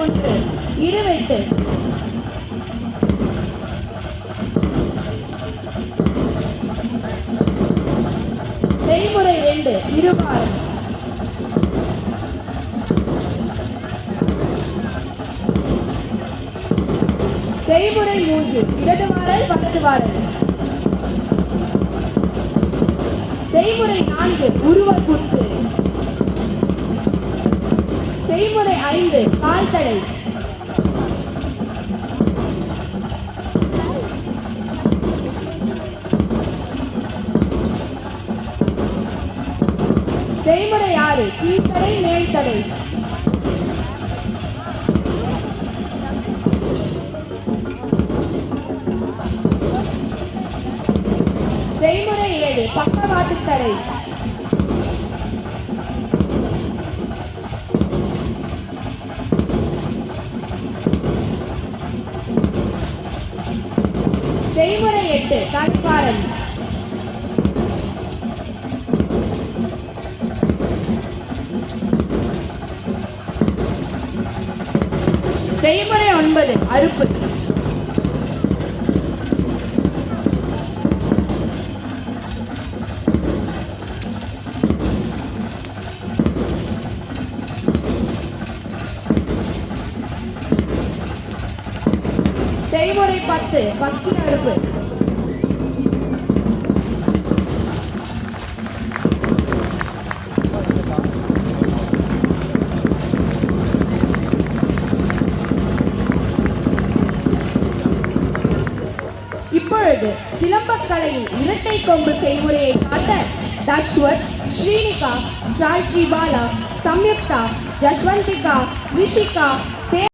1 இருவெட்டு. செய்முறை 2 இருவாரம். செய்முறை 3 இடது வாரல் வலது வாரல். செய்முறை 4 உருவ குத்து. செய்முறை 5 கால் தடை. செய்முறை 6 கீழ்த்தடை மேல்தடை. செய்முறை 7 பக்கவாட்டு தடை. செய்முறை 8 கண்பாரம். செய்முறை 9 அறுப்பு. செய்முறை 10 பக்கின் அறுப்பு. இப்பொழுது சிலம்பக்கலையின் இரட்டை கொம்பு செய்முறையை காட்ட தஷ்வத், ஸ்ரீனிகா, சாய் ஸ்ரீபாலா, சம்யுக்தா, ஜஸ்வந்திகா, ரிஷிகா,